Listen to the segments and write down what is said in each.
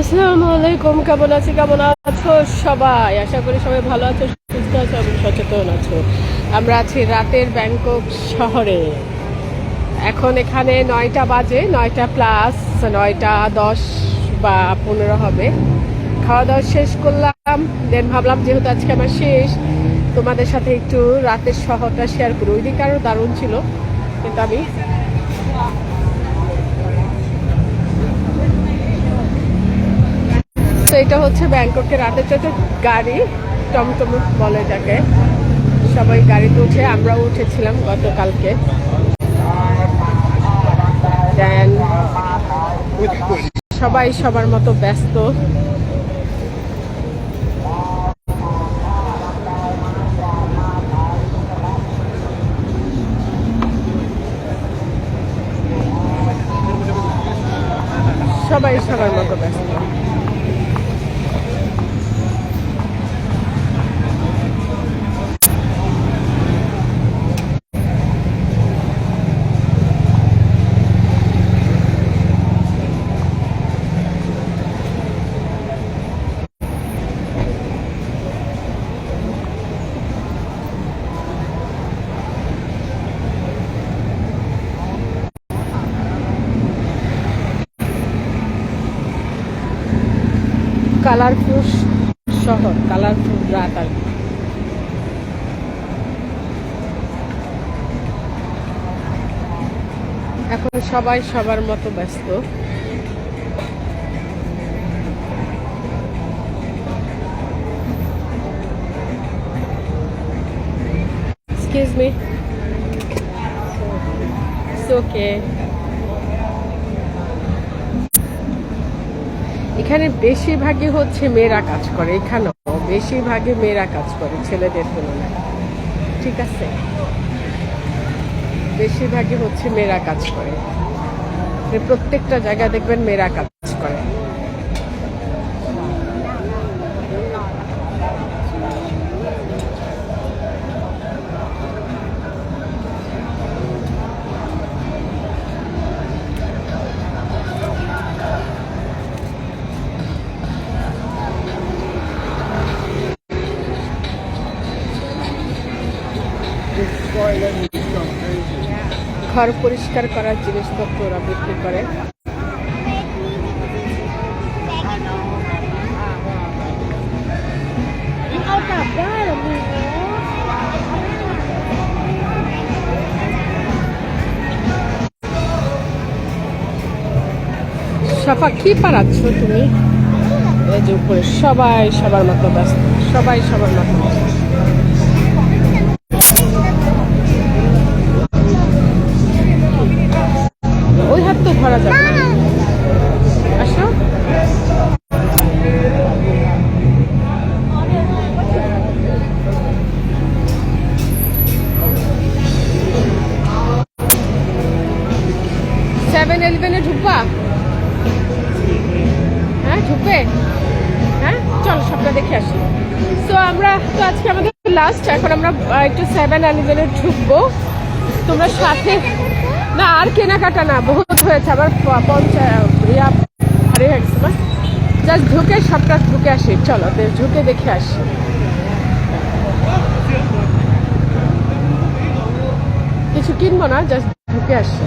আসসালামু আলাইকুম, কেমন আছো সবাই? আশা করি সবাই ভালো আছো, সুস্থ আছো এবং সচেতন আছো। আমরা আছি রাতের ব্যাংকক শহরে। এখন এখানে 9টা বাজে, 9টা প্লাস 9টা 10 বা 15 হবে। খাওয়া দাওয়া শেষ করলাম, দেন ভাবলাম যেহেতু আজকে আমার শেষ, তোমাদের সাথে একটু রাতের শহরটা শেয়ার করি। ওই দিকে আরও দারুণ ছিল, কিন্তু আমি তো এটা হচ্ছে ব্যাংককের রাতের যত গাড়ি, টমটম বলে যাকে, সবাই গাড়িতে উঠে, আমরাও উঠেছিলাম গতকালকে। দেন সবাই সবার মতো ব্যস্ত। সবাই সবার মতো ব্যস্ত। কালারফুল শহর, কালারফুল রাত আর কি। এখন সবাই সবার মতো ব্যস্ত। Excuse me, it's okay. এখানে বেশিরভাগই হচ্ছে মেয়েরা কাজ করে, এখানেও বেশিরভাগই মেয়েরা কাজ করে ছেলেদের তুলনায়, ঠিক আছে? বেশিরভাগই হচ্ছে মেয়েরা কাজ করে, প্রত্যেকটা জায়গায় দেখবেন মেয়েরা কাজ করে। ঘর পরিষ্কার করার জিনিসপত্র ওরা বিক্রি করে। সাফা, কি পারাচ্ছ তুমি? এই যে উপরে সবাই সবার মতো ব্যস্ত, সবাই সবার মতো ব্যস্ত। ওই হাত তো ধরা যাবে না। আসো। সেভেন ইলেভেনে ঢুকবা? হ্যাঁ ঢুকবে? হ্যাঁ চলো সবটা দেখে আসি। তো আমরা তো আজকে আমাদের লাস্ট, এখন আমরা একটু 7-11-এ ঢুকবো। তোমরা সাথে না, আর কেনাকাটা না, বহুত হয়েছে আবার 50 হারিয়ে গেছে না। জাস্ট ঢুকে সবটা ঢুকে আসি, চলো ঢুকে দেখে আসি। কিছু কিনবো না, জাস্ট ঢুকে আসি।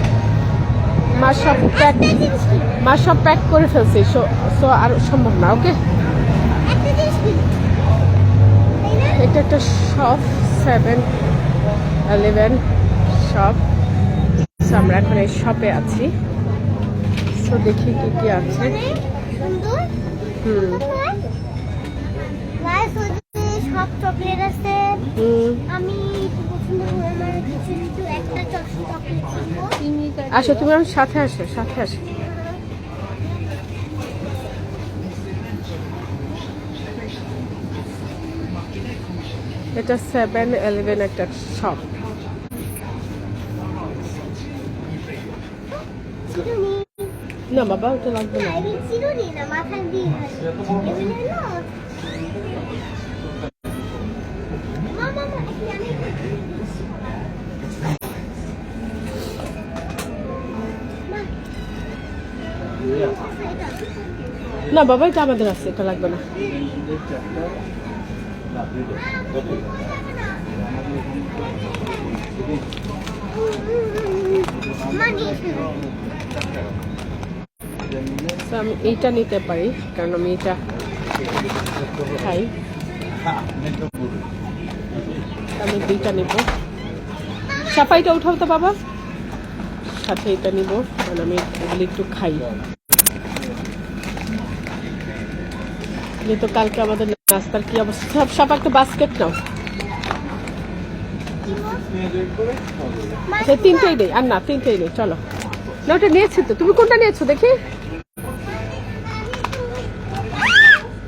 মা সব প্যাক করে ফেলছি, সো আর সম্ভব না। ওকে, এটা একটা শপ, 7-11 শপ। আমরা এখন এই শপে আছি, সো দেখি কি কি আছে। সব চকলেট আছে। আমি একটা চকলেট। আসো তুমি, আমার সাথে আসো, সাথে আসো। এটা 7-11 একটা শপ। না বাবা, ওটা লাগবে না। না বাবা, এটা আমাদের আছে, এটা লাগবে না। তো আমি এইটা নিতে পারি, কারণ আমি এটা খাই। আমি দুইটা নিব। সাফাইটা উঠাও তো বাবা, সাথে এটা নিব, কারণ আমি এগুলি একটু খাই। যেহেতু কালকে আমাদের নাস্তার কি অবস্থা। সব একটা বাস্কেট নাও। আচ্ছা, তিনটেই নেই, আর না তিনটেই নেই, চলো না। ওটা নিয়েছি তো, তুমি কোনটা নিয়েছো দেখি?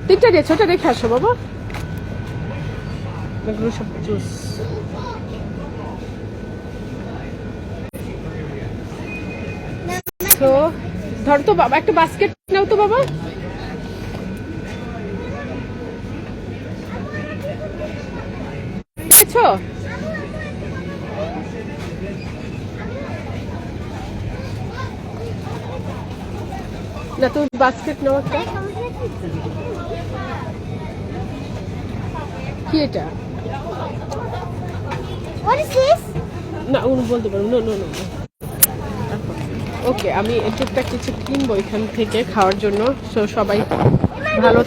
তিনটা নিয়েছো, ওটা রেখে আসো বাবা। এগুলো সব জুস। তো ধর তো বাবা, একটা বাস্কেট নাও তো বাবা। নিয়েছো? না, তুমি বাস্কেট নাও একটা। কি এটা? What is this? না, উনি বলতে পারবো। No no no. ওকে, আমি টুকটাক কিছু কিনবো এখান থেকে খাওয়ার জন্য। সো সবাই ভালো